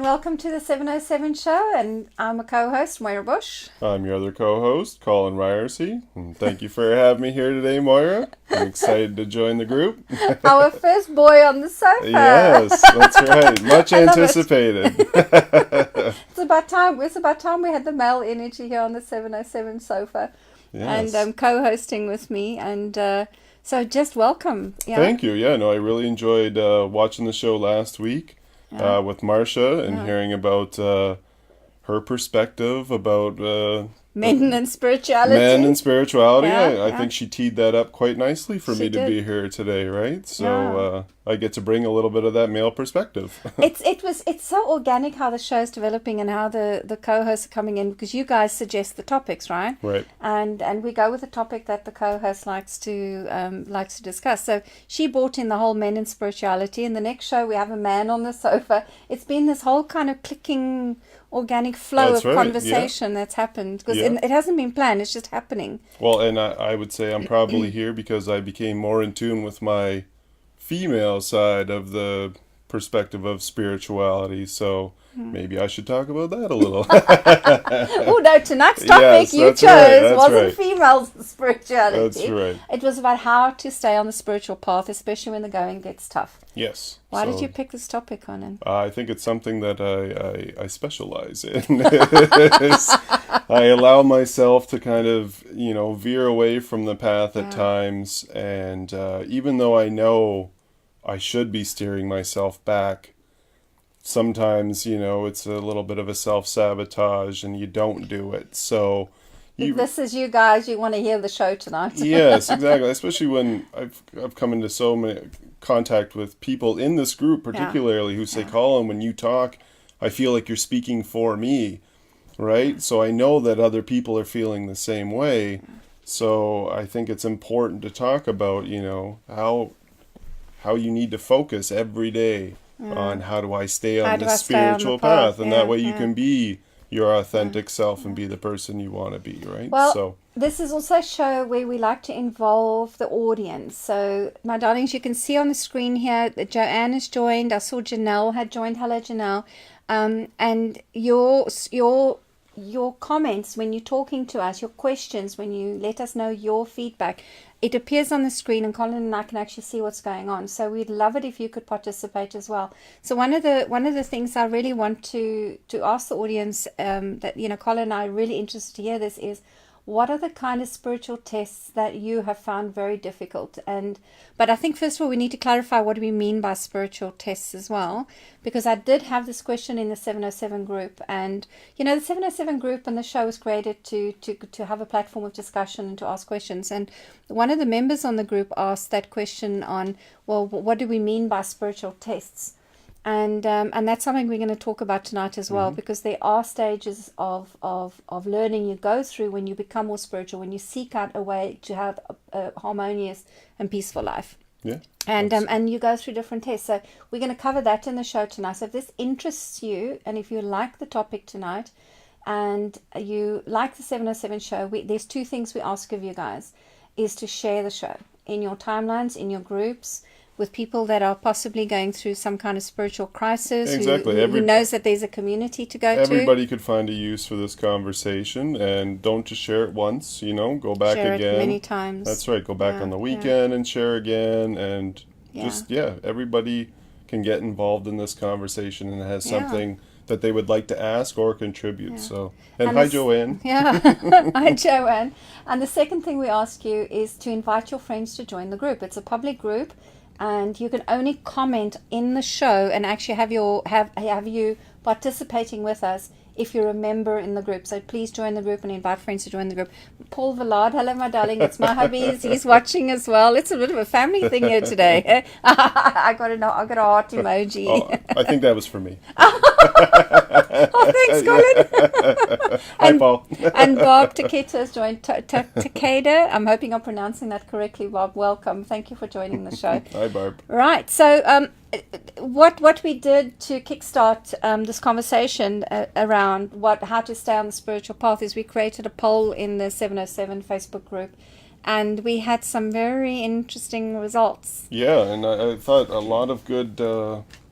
and welcome to the 707 show, and I'm a co-host, Moira Bush. I'm your other co-host, Colin Ryerson, and thank you for having me here today, Moira. I'm excited to join the group. Our first boy on the sofa. Yes, that's right. Much anticipated. It's about time we had the male energy here on the 707 sofa. Yes. And co-hosting with me, and so just welcome. Yeah. Thank you. Yeah, no, I really enjoyed watching the show last week with Marcia and hearing about her perspective about Men and spirituality. Men and spirituality. Yeah, I think she teed that up quite nicely for me to be here today, right? So I get to bring a little bit of that male perspective. It's so organic how the show's developing and how the co-hosts are coming in, because you guys suggest the topics, right? Right. And we go with the topic that the co-host likes to discuss. So she brought in the whole men and spirituality. In the next show we have a man on the sofa. It's been this whole kind of clicking organic flow of conversation that's happened, because it hasn't been planned, it's just happening. Well, and I would say I'm probably here because I became more in tune with my female side of the perspective of spirituality, so maybe I should talk about that a little. Oh no, tonight's topic you chose wasn't female spirituality. That's right. It was about how to stay on the spiritual path, especially when the going gets tough. Yes. Why did you pick this topic, Conan? I think it's something that I specialize in. I allow myself to kind of, veer away from the path at times. And even though I know I should be steering myself back, sometimes, it's a little bit of a self-sabotage and you don't do it. So if this is you guys, you want to hear the show tonight. Yes, exactly. Especially when I've come into so many contact with people in this group, particularly who say, Colin, when you talk, I feel like you're speaking for me, right? So I know that other people are feeling the same way. So I think it's important to talk about, how you need to focus every day on how do I stay on this spiritual path, and that way you can be your authentic self and be the person you want to be, right? Well, this is also a show where we like to involve the audience. So, my darlings, you can see on the screen here that Joanne has joined. I saw Janelle had joined. Hello, Janelle. And your comments when you're talking to us, your questions, when you let us know your feedback, it appears on the screen, and Colin and I can actually see what's going on. So we'd love it if you could participate as well. So one of the things I really want to ask the audience, that Colin and I are really interested to hear this, is what are the kind of spiritual tests that you have found very difficult? But I think first of all we need to clarify what do we mean by spiritual tests as well, because I did have this question in the 707 group, and the 707 group and the show was created to have a platform of discussion and to ask questions. And one of the members on the group asked that question on, well, what do we mean by spiritual tests? And that's something we're going to talk about tonight as well, because there are stages of learning you go through when you become more spiritual, when you seek out a way to have a harmonious and peaceful life. Yeah. And you go through different tests. So we're going to cover that in the show tonight. So if this interests you, and if you like the topic tonight, and you like the 707 show, there's two things we ask of you guys, is to share the show in your timelines, in your groups, with people that are possibly going through some kind of spiritual crisis. Exactly. Who knows that there's a community to go to. Everybody could find a use for this conversation, and don't just share it once, go back share again. It many times. That's right. Go back on the weekend and share again, and everybody can get involved in this conversation and has something that they would like to ask or contribute. Yeah. So, and hi, Joanne. Yeah, hi, Joanne. And the second thing we ask you is to invite your friends to join the group. It's a public group, and you can only comment in the show and actually have you participating with us if you're a member in the group. So please join the group and invite friends to join the group. Paul Villard, hello my darling, it's my hubby, he's watching as well. It's a bit of a family thing here today. I got a heart emoji. Oh, I think that was for me. Oh, thanks, Colin. Hi, Paul. And Bob Takeda has joined. Takeda, I'm hoping I'm pronouncing that correctly, Bob. Welcome. Thank you for joining the show. Hi, Barb. Right. So what we did to kickstart this conversation around how to stay on the spiritual path is we created a poll in the 707 Facebook group, and we had some very interesting results. Yeah, and I thought a lot of good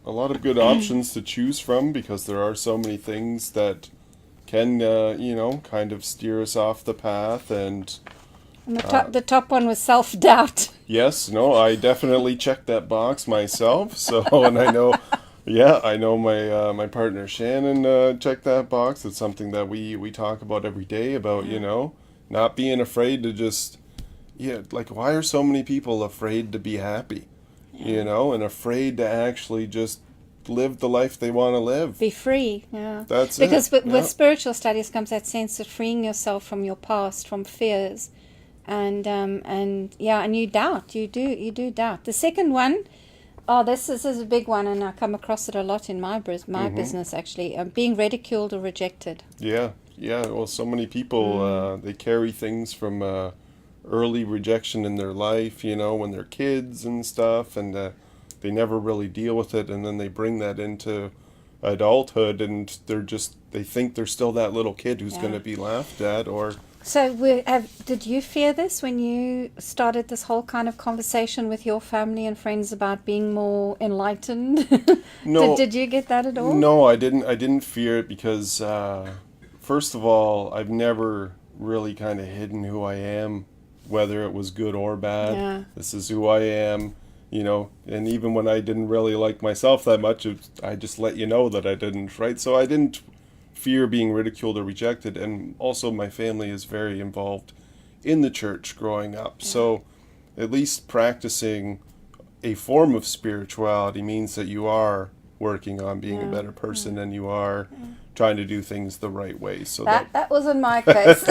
a lot of good options to choose from, because there are so many things that can, kind of steer us off the path. And And the top one was self-doubt. yes, no, I definitely checked that box myself. So, and I know, I know my partner Shannon checked that box. It's something that we talk about every day, about, not being afraid to just, like, why are so many people afraid to be happy, and afraid to actually just live the life they want to live? Be free, yeah. That's because it. with spiritual studies comes that sense of freeing yourself from your past, from fears, and you doubt. You do doubt. The second one, this is a big one, and I come across it a lot in my business actually. Being ridiculed or rejected. Yeah. Well, so many people they carry things from early rejection in their life, when they're kids and stuff, and they never really deal with it, and then they bring that into adulthood, and they think they're still that little kid who's going to be laughed at. Or so did you fear this when you started this whole kind of conversation with your family and friends about being more enlightened? No. Did you get that at all? No, I didn't fear it, because first of all, I've never really kind of hidden who I am, whether it was good or bad. Yeah. This is who I am, and even when I didn't really like myself that much, I just let you know that I didn't, right? So I didn't fear being ridiculed or rejected. And also my family is very involved in the church growing up. Yeah. So at least practicing a form of spirituality means that you are working on being a better person, and you are trying to do things the right way. So that wasn't my case.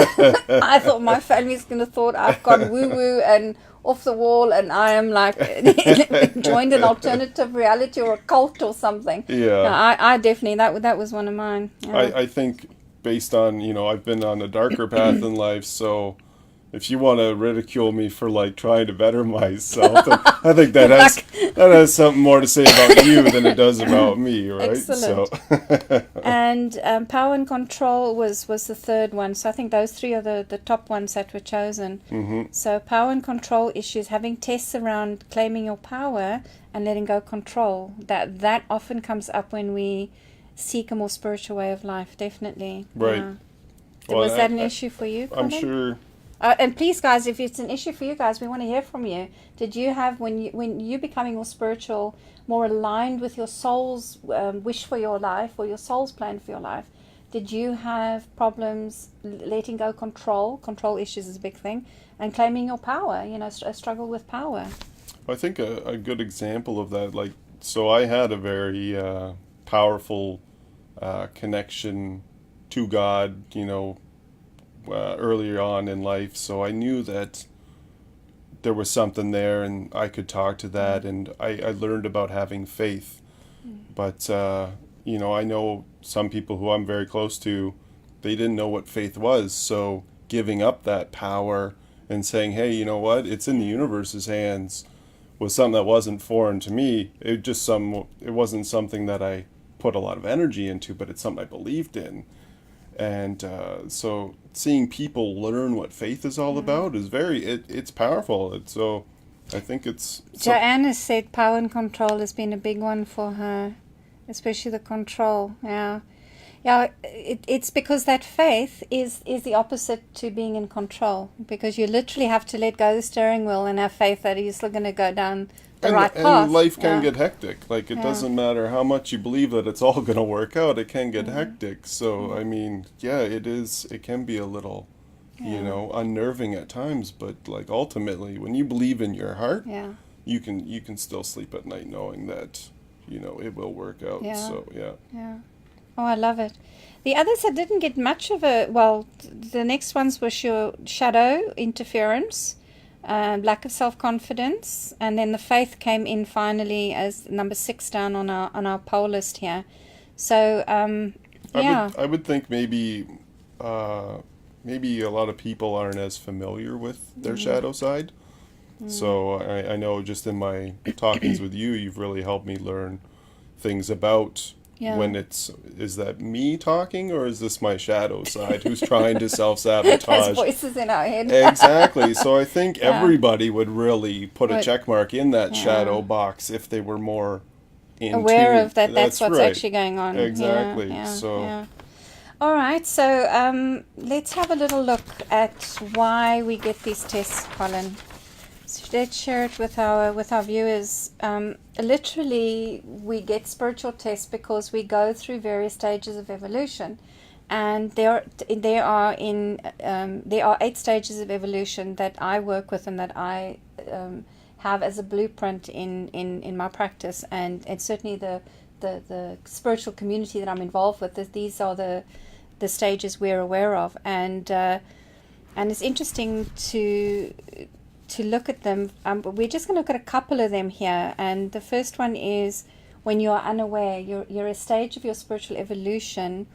I thought my family's going to thought I've gone woo-woo and off the wall, and I am like joined an alternative reality or a cult or something. Yeah. No, I definitely, that was one of mine. Yeah. I think based on, I've been on a darker path in life, so if you want to ridicule me for like trying to better myself, I think that has something more to say about you than it does about me, right? Excellent. So. And power and control was the third one. So I think those three are the top ones that were chosen. Mm-hmm. So power and control issues, having tests around claiming your power and letting go control. That often comes up when we seek a more spiritual way of life. Definitely. Right. Yeah. Well, was that an issue for you, Colin? I'm sure. And please, guys, if it's an issue for you guys, we want to hear from you. Did you have, when you becoming more spiritual, more aligned with your soul's wish for your life, or your soul's plan for your life, did you have problems letting go control? Control issues is a big thing. And claiming your power, a struggle with power. I think a good example of that, like, so I had a very powerful connection to God, earlier on in life, so I knew that there was something there, and I could talk to that, and I learned about having faith. But I know some people who I'm very close to, they didn't know what faith was, so giving up that power and saying, hey, you know what, it's in the universe's hands, was something that wasn't foreign to me. It wasn't something that I put a lot of energy into, but it's something I believed in. And so seeing people learn what faith is all about is it's powerful. So I think it's... Joanne has said power and control has been a big one for her, especially the control. Yeah. It's because that faith is the opposite to being in control, because you literally have to let go of the steering wheel and have faith that you're still going to go down the right path. And life can get hectic. Like, it doesn't matter how much you believe that it's all going to work out, it can get hectic. So, I mean, it can be a little, unnerving at times, but like ultimately, when you believe in your heart, you can still sleep at night knowing that, it will work out. Yeah. So, Yeah. Oh, I love it. The others I didn't get much of the next ones were shadow interference, lack of self-confidence, and then the faith came in finally as number 6 down on our poll list here. So, I would think maybe a lot of people aren't as familiar with their shadow side. So I know just in my talkings with you, you've really helped me learn things about when is that me talking, or is this my shadow side who's trying to self-sabotage? Has voices in our head. Exactly. So I think everybody would really put a check mark in that shadow box if they were more aware of that. That's That's what's right. actually going on. Exactly. Yeah, So yeah. All right, so let's have a little look at why we get these tests, Colin. So let's share it with our viewers. Literally, we get spiritual tests because we go through various stages of evolution, and there are 8 stages of evolution that I work with and that I have as a blueprint in my practice, and certainly the spiritual community that I'm involved with. These are the stages we're aware of, and it's interesting to look at them. But we're just going to look at a couple of them here, and the first one is when you are unaware. You're a stage of your spiritual evolution,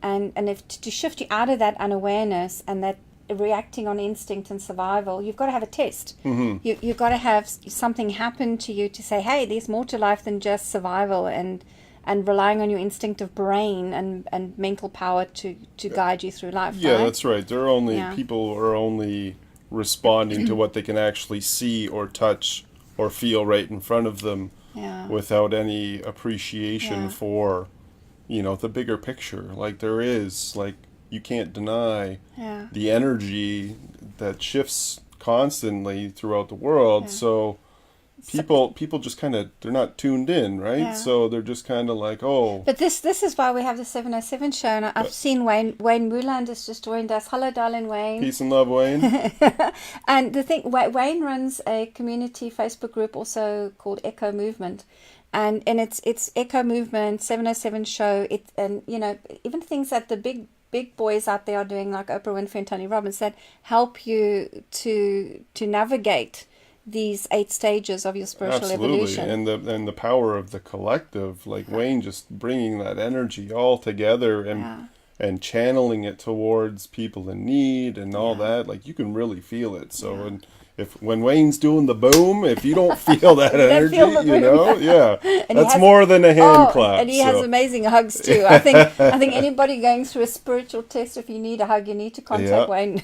and if to shift you out of that unawareness and that reacting on instinct and survival, you've got to have a test. You've got to have something happen to you to say, hey, there's more to life than just survival and relying on your instinctive brain and mental power to guide you through life. yeah, right? that's right. People are only responding to what they can actually see or touch or feel right in front of them, without any appreciation for, the bigger picture. Like you can't deny the energy that shifts constantly throughout the world. So people just kind of, they're not tuned in, right? Yeah. So they're just kind of like, oh. But this is why we have the 707 show, and I've seen Wayne Muland has just joined us. Hello, darling Wayne. Peace and love, Wayne. And the thing, Wayne runs a community Facebook group also called Echo Movement, and it's Echo Movement 707 show. And even things that the big boys out there are doing, like Oprah Winfrey and Tony Robbins, that help you to navigate these 8 stages of your spiritual evolution. And the power of the collective, like Wayne just bringing that energy all together and channeling it towards people in need and all that, like you can really feel it. So and when Wayne's doing the boom, if you don't feel that energy, that's more than a hand clap. And he has amazing hugs too. I think anybody going through a spiritual test, if you need a hug, you need to contact Wayne.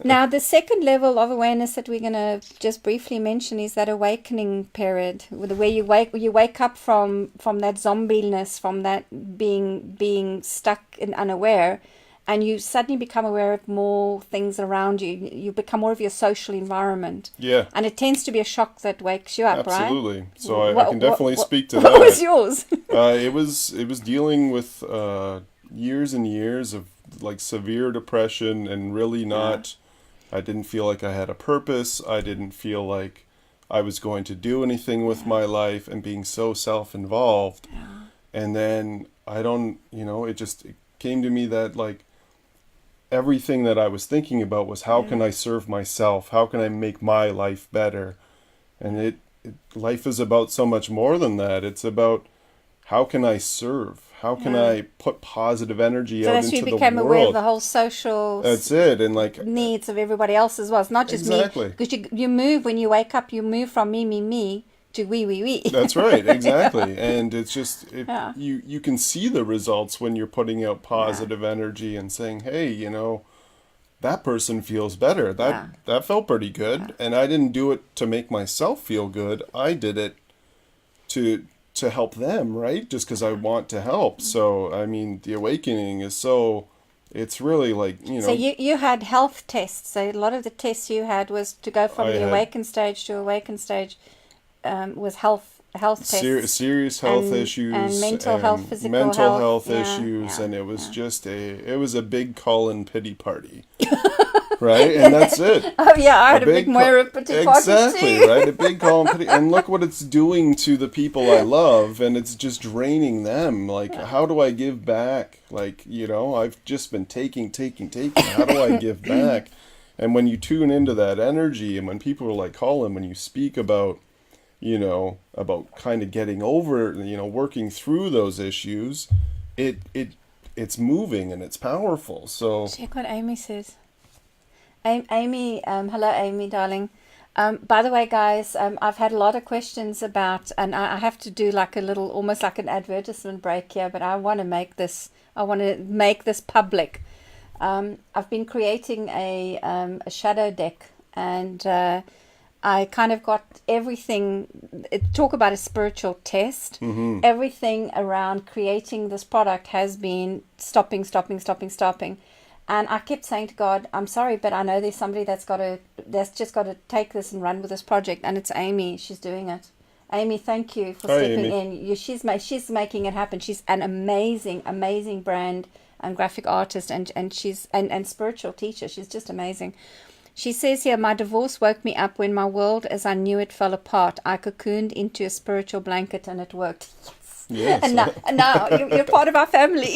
Now, the second level of awareness that we're going to just briefly mention is that awakening period, where you wake up from that zombiness, from that being stuck and unaware. And you suddenly become aware of more things around you. You become more of your social environment. Yeah. And it tends to be a shock that wakes you up, Absolutely. right? So I can definitely speak to that. What was yours? It was dealing with years and years of like severe depression and really not. I didn't feel like I had a purpose. I didn't feel like I was going to do anything with my life, and being so self-involved. Yeah. And then it came to me that like, everything that I was thinking about was how can I serve myself? How can I make my life better? And life is about so much more than that. It's about how can I serve? How can I put positive energy out into the world? So you became aware of the whole social That's it. And like needs of everybody else as well. It's not just me. Because you move, when you wake up, you move from me to we. That's right, exactly. And it's just you can see the results when you're putting out positive energy and saying, hey, that person feels better. That felt pretty good. And I didn't do it to make myself feel good. I did it to help them, right? Just because I want to help. So I mean, the awakening is it's really like, So you had health tests. So a lot of the tests you had was to go from the awakened stage to awakened stage. Was health tests, serious health issues, and mental health, physical mental health issues, and it was just it was a big call-in pity party, right? And that's it. Oh yeah, I had a big Moira pity party exactly, too. Right? A big call-in pity, and look what it's doing to the people I love, and it's just draining them. Like, how do I give back? Like, I've just been taking. How do I give back? And when you tune into that energy, and when people are like, Colin, when you speak about about kind of getting over, working through those issues, it's moving and it's powerful. So check what Amy says. Amy, hello Amy, darling. By the way, guys, I've had a lot of questions about, and I have to do like a little, almost like an advertisement break here, but I want to make this public. I've been creating a shadow deck, and I kind of got everything. Talk about a spiritual test. Mm-hmm. Everything around creating this product has been stopping. And I kept saying to God, I'm sorry, but I know there's somebody that's just got to take this and run with this project, and it's Amy. She's doing it. Amy, thank you for Hi, stepping Amy. in. She's making it happen. She's an amazing brand and graphic artist, and she's and spiritual teacher. She's just amazing. She says here, my divorce woke me up when my world as I knew it fell apart. I cocooned into a spiritual blanket and it worked. Yes. And now you're part of our family.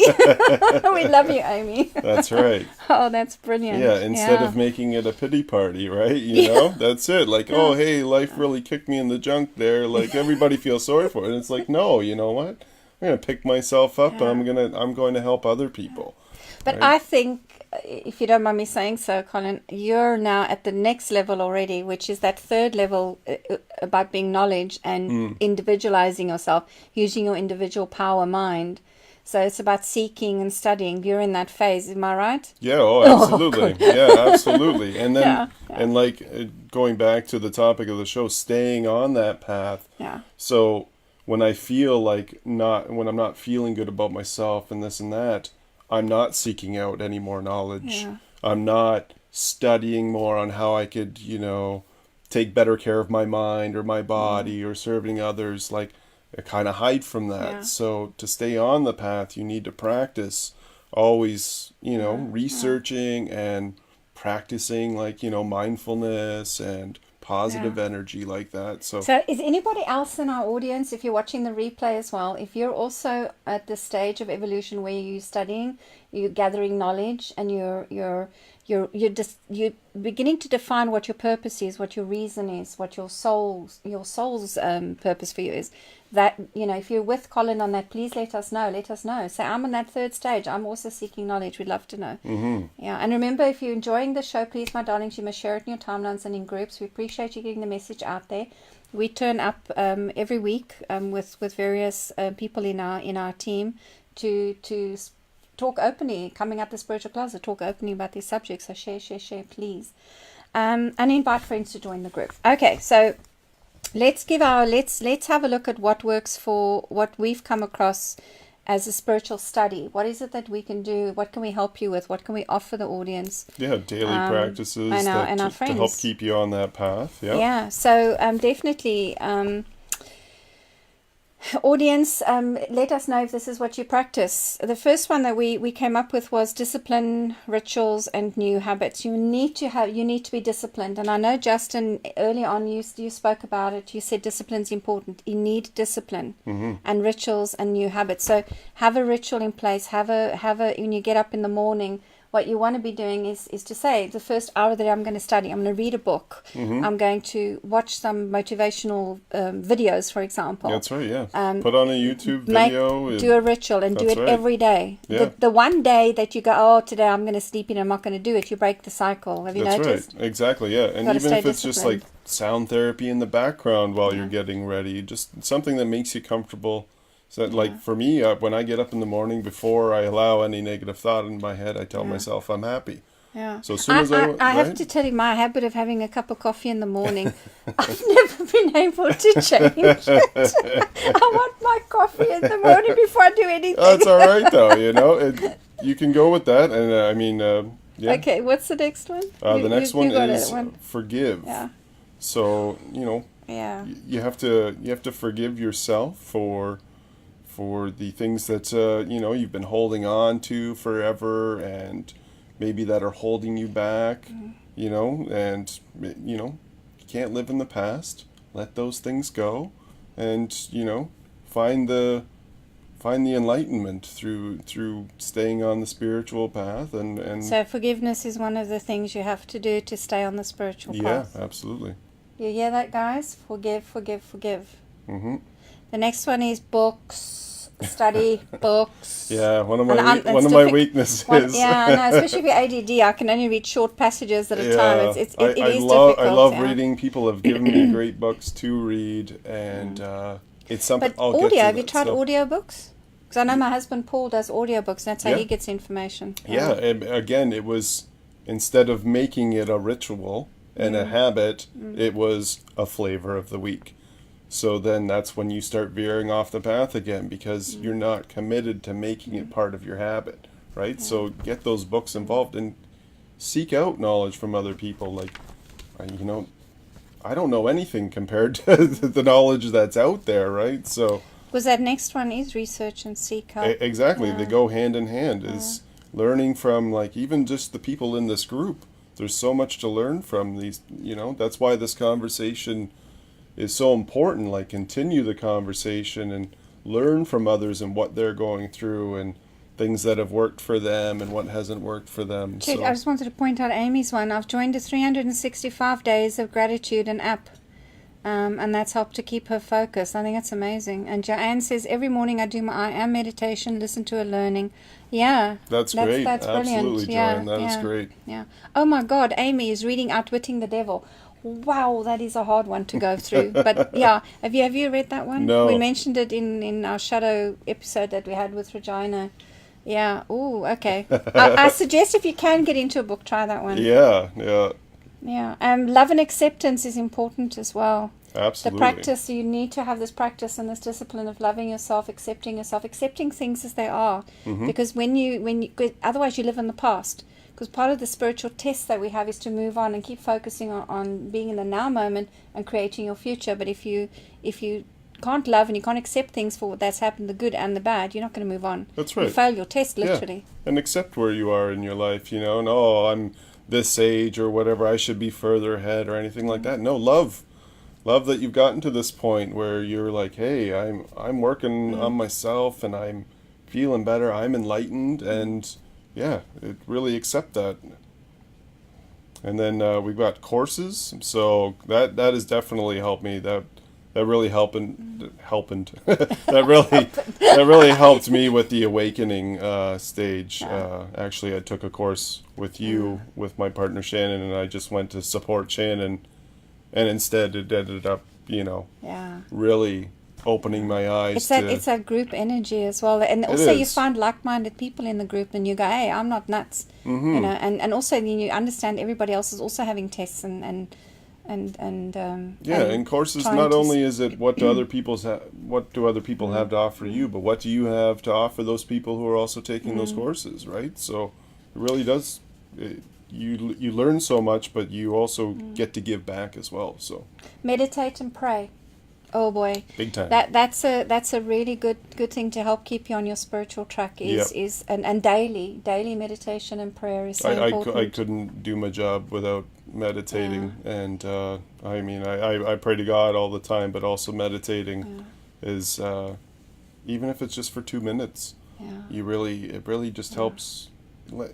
We love you, Amy. That's right. Oh, that's brilliant. Yeah, instead of making it a pity party, right? You know, that's it. Like, oh, hey, life really kicked me in the junk there. Like, everybody feels sorry for it. And it's like, no, you know what? I'm going to pick myself up and I'm going to help other people. But right? I think, if you don't mind me saying so, Colin, you're now at the next level already, which is that third level about being knowledge and individualizing yourself, using your individual power mind. So it's about seeking and studying. You're in that phase, am I right? Yeah, absolutely. Absolutely. And then, and like going back to the topic of the show, staying on that path. Yeah. So when I feel like when I'm not feeling good about myself and this and that, I'm not seeking out any more knowledge. Yeah. I'm not studying more on how I could, take better care of my mind or my body or serving others. Like, I kind of hide from that. Yeah. So to stay on the path, you need to practice always, researching and practicing, like, mindfulness and positive energy like that. So is anybody else in our audience, if you're watching the replay as well, if you're also at the stage of evolution where you're studying, you're gathering knowledge, and you're beginning to define what your purpose is, what your reason is, what your soul's purpose for you is, that, if you're with Colin on that, please let us know. Say, I'm on that third stage. I'm also seeking knowledge. We'd love to know. Mm-hmm. Yeah. And remember, if you're enjoying the show, please, my darlings, you must share it in your timelines and in groups. We appreciate you getting the message out there. We turn up every week with various people in our team to talk openly, coming out the spiritual closet, talk openly about these subjects. So share, please. And invite friends to join the group. Okay, so let's have a look at what works for what we've come across as a spiritual study. What is it that we can do? What can we help you with? What can we offer the audience? Yeah, daily practices and our friends to help keep you on that path. Yeah. Yeah. So definitely. Audience, let us know if this is what you practice. The first one that we came up with was discipline, rituals, and new habits. You need to be disciplined. And I know, Justin, early on you spoke about it. You said discipline's important. You need discipline and rituals and new habits. So have a ritual in place. Have a when you get up in the morning. What you want to be doing is to say, the first hour that I'm going to study, I'm going to read a book. I'm going to watch some motivational videos, for example. That's right, yeah. Put on a YouTube video. Do a ritual and do it every day. Yeah. The one day that you go, oh, today I'm going to sleep in, I'm not going to do it, you break the cycle. Have you noticed? Right, exactly, yeah. And even if it's just like sound therapy in the background while you're getting ready, just something that makes you comfortable. So, like, for me, when I get up in the morning, before I allow any negative thought in my head, I tell myself I'm happy. Yeah. So as soon as I have to tell you, my habit of having a cup of coffee in the morning, I've never been able to change it. I want my coffee in the morning before I do anything. That's all right, though, you can go with that. And, yeah. Okay, what's the next one? The next one is forgive. Yeah. So, you have to forgive yourself for the things that you've been holding on to forever, and maybe that are holding you back, and you can't live in the past. Let those things go, and find the enlightenment through staying on the spiritual path, and so forgiveness is one of the things you have to do to stay on the spiritual path. Yeah, absolutely. You hear that, guys? Forgive. Mm-hmm. The next one is books. Study books. Yeah, one of my weaknesses. Especially if you're ADD, I can only read short passages at a time. It is difficult. I love reading. People have given me great books to read, and it's something. But audio, have you tried audio books? Because I know my husband Paul does audio books. That's how he gets information. Yeah, and again, it was, instead of making it a ritual And a habit, it was a flavor of the week. So then that's when you start veering off the path again, because you're not committed to making it part of your habit, right? So get those books involved and seek out knowledge from other people. Like, you know, I don't know anything compared to the knowledge that's out there, right? So because that next one is research and seek help. Exactly. They go hand in hand, is learning from, like, even just the people in this group. There's so much to learn from these, you know. That's why this conversation is so important. Like, continue the conversation and learn from others and what they're going through and things that have worked for them and what hasn't worked for them. Kate, So I just wanted to point out Amy's one. I've joined the 365 Days of Gratitude and app. And that's helped to keep her focused. I think that's amazing. And Joanne says, every morning I do my I am meditation, listen to a learning. Yeah. that's great. That's brilliant. Absolutely, Yeah, Joanne. That is yeah, great. Yeah. Oh my God, Amy is reading Outwitting the Devil. Wow, that is a hard one to go through. But yeah, have you read that one? No. We mentioned it in our shadow episode that we had with Regina. Yeah. Oh, okay. I suggest if you can get into a book, try that one. Yeah. Yeah. Love and acceptance is important as well. Absolutely. The practice, you need to have this practice and this discipline of loving yourself, accepting things as they are. Because otherwise you live in the past. Because part of the spiritual test that we have is to move on and keep focusing on being in the now moment and creating your future. But if you can't love and you can't accept things for what that's happened, the good and the bad, you're not going to move on. That's right. You fail your test, literally. Yeah. And accept where you are in your life, you know, and I'm this age or whatever, I should be further ahead or anything like that. No, love that you've gotten to this point where you're like, hey, I'm working on myself and I'm feeling better, I'm enlightened, and yeah, really accept that. And then we've got courses, so that has definitely helped me. That really that really helped me with the awakening stage. Actually, I took a course with you, with my partner Shannon, and I just went to support Shannon, and instead it ended up, you know, really opening my eyes. It's that group energy as well, and also you find like-minded people in the group, and you go, hey, I'm not nuts, you know, and also you understand everybody else is also having tests and courses. Not only is it what do other people have to offer you, but what do you have to offer those people who are also taking those courses, right? So it really does. You learn so much, but you also get to give back as well. So meditate and pray. Oh boy, big time. That's a really good thing to help keep you on your spiritual track. And daily meditation and prayer is so important. I couldn't do my job without meditating, and I mean I pray to God all the time, but also meditating is even if it's just for 2 minutes. It really just helps.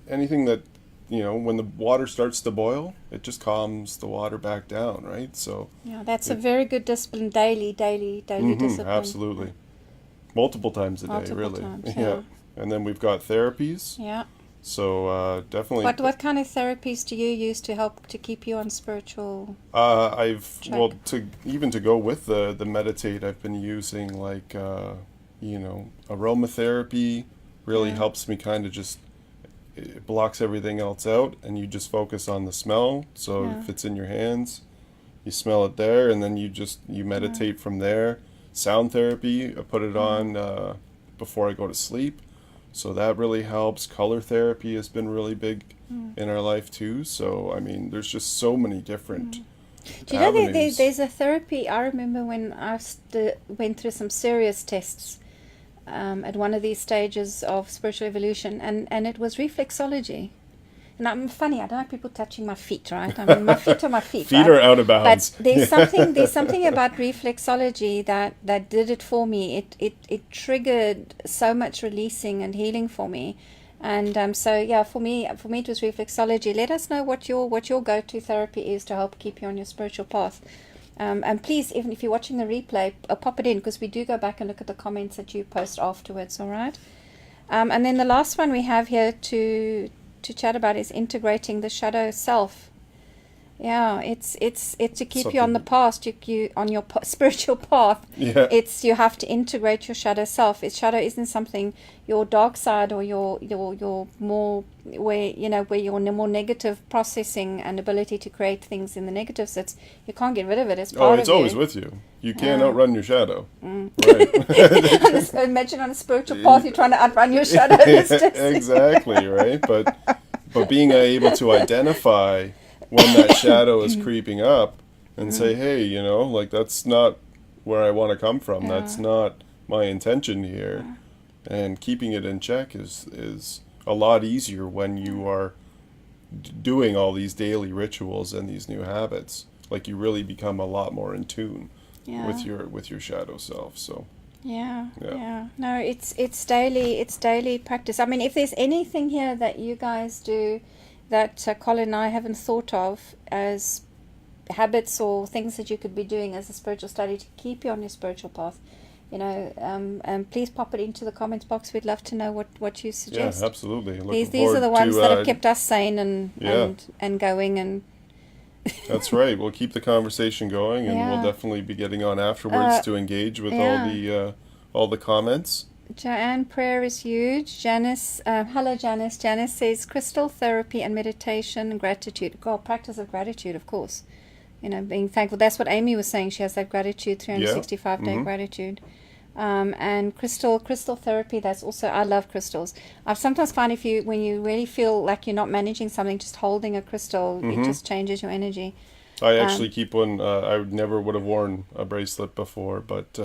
Anything that, you know, when the water starts to boil, it just calms the water back down, right? So that's a very good discipline. Daily discipline. Absolutely, multiple times a day, really. And then we've got therapies. So definitely. What kind of therapies do you use to help to keep you on spiritual? Track? To go with the meditate, I've been using like aromatherapy. Really helps me kind of just. It blocks everything else out, and you just focus on the smell. So if it's in your hands, you smell it there, and then you meditate from there. Sound therapy, I put it on before I go to sleep, so that really helps. Color therapy has been really big in our life too. So I mean, there's just so many different. Do you know there's a therapy? I remember when I went through some serious tests. At one of these stages of spiritual evolution, and it was reflexology. And I'm funny, I don't like people touching my feet, right? I mean, my feet are my feet. Feet are out of bounds. But there's something about reflexology that did it for me. It triggered so much releasing and healing for me. And for me it was reflexology. Let us know what your go-to therapy is to help keep you on your spiritual path. And please, even if you're watching the replay, pop it in, because we do go back and look at the comments that you post afterwards, all right? And then the last one we have here to chat about is integrating the shadow self. Yeah, it's to keep you on the Something. path, you on your spiritual path. Yeah. It's you have to integrate your shadow self. Its shadow isn't something your dark side or your more where where your more negative processing and ability to create things in the negatives. It's you can't get rid of it. It's Oh, part it's of always you. with you. You can't Yeah. outrun your shadow. Right. Imagine on a spiritual path, you're trying to outrun your shadow. It's just Exactly, right? But being able to identify when that shadow is creeping up and say, hey, like that's not where I want to come from. That's not my intention here. And keeping it in check is a lot easier when you are doing all these daily rituals and these new habits. Like you really become a lot more in tune yeah. with your shadow self. So Yeah, Yeah. yeah. No, it's daily practice. I mean, if there's anything here that you guys do that Colin and I haven't thought of as habits or things that you could be doing as a spiritual study to keep you on your spiritual path, please pop it into the comments box. We'd love to know what you yeah, suggest. absolutely. These are the ones that have kept us sane Yeah. and going and That's right. We'll keep the conversation going, and we'll Yeah. definitely be getting on afterwards to engage with all the comments. Joanne, prayer is huge. Janice, hello Janice. Janice says crystal therapy and meditation and gratitude. Well, practice of gratitude, of course. Being thankful. That's what Amy was saying. She has that gratitude, 365-day gratitude. And crystal therapy. That's also, I love crystals. I've sometimes found when you really feel like you're not managing something, just holding a crystal, it just changes your energy. I actually keep one. I never would have worn a bracelet before, but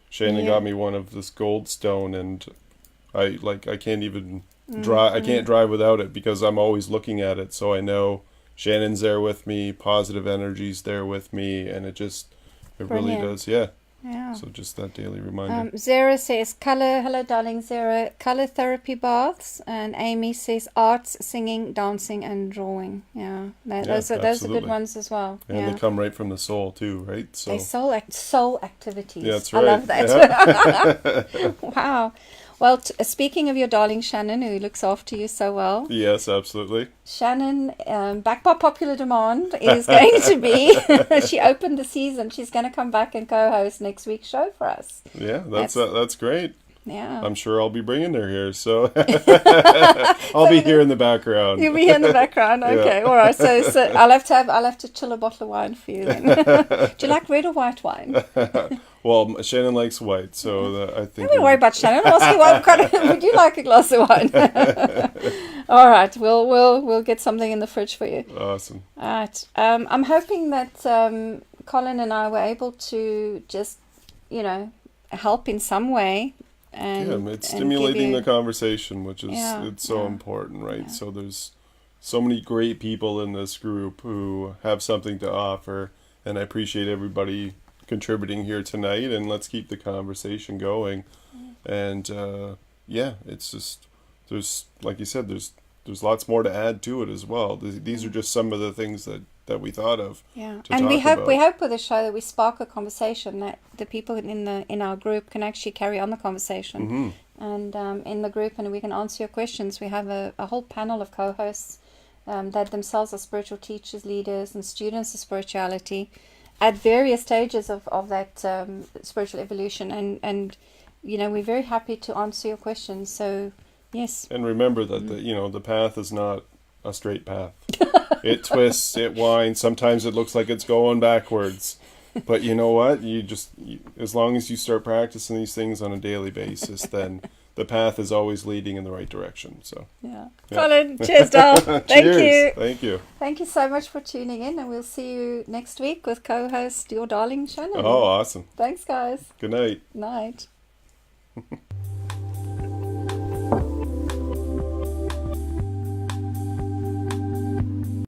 Shannon got me one of this gold stone, and I can't even drive. I can't drive without it because I'm always looking at it, so I know Shannon's there with me. Positive energy's there with me, and it really does. Yeah. Yeah. So just that daily reminder. Zara says color. Hello, darling. Zara, color therapy baths, and Amy says arts, singing, dancing, and drawing. Yeah, those are absolutely. good ones as well. And they come right from the soul too, right? So They soul activities. yeah, that's right. I love that. Yeah. Wow. Well, speaking of your darling Shannon, who looks after you so well, Yes, absolutely. Shannon, back by popular demand, is going to be, she opened the season, she's going to come back and co-host next week's show for us. Yeah, that's great. Yeah. I'm sure I'll be bringing her here, so I'll be here in the background. You'll be here in the background, okay. Yeah. All right, so I'll have to chill a bottle of wine for you then. Do you like red or white wine? Well, Shannon likes white, so I think. Don't worry about Shannon. I'll ask you what kind of, would you like a glass of wine? All right, we'll get something in the fridge for you. Awesome. All right. I'm hoping that Colin and I were able to just, help in some way. And it's stimulating the conversation, which is it's so yeah. important, right? Yeah. So there's so many great people in this group who have something to offer, and I appreciate everybody contributing here tonight, and let's keep the conversation going. And it's just there's, like you said, there's lots more to add to it as well. These are just some of the things that we thought of. Yeah, to and we talk hope about. with the show that we spark a conversation, that the people in our group can actually carry on the conversation, and in the group, and we can answer your questions. We have a whole panel of co-hosts that themselves are spiritual teachers, leaders, and students of spirituality at various stages of that spiritual evolution, and we're very happy to answer your questions. So yes, And remember that the path is not a straight path. It twists, it winds. Sometimes it looks like it's going backwards. But you know what? As long as you start practicing these things on a daily basis, then the path is always leading in the right direction. So yeah. Colin, cheers, Dal. Thank you. Thank you. Thank you so much for tuning in, and we'll see you next week with co-host your darling Shannon. Oh, awesome. Thanks, guys. Good night. Night.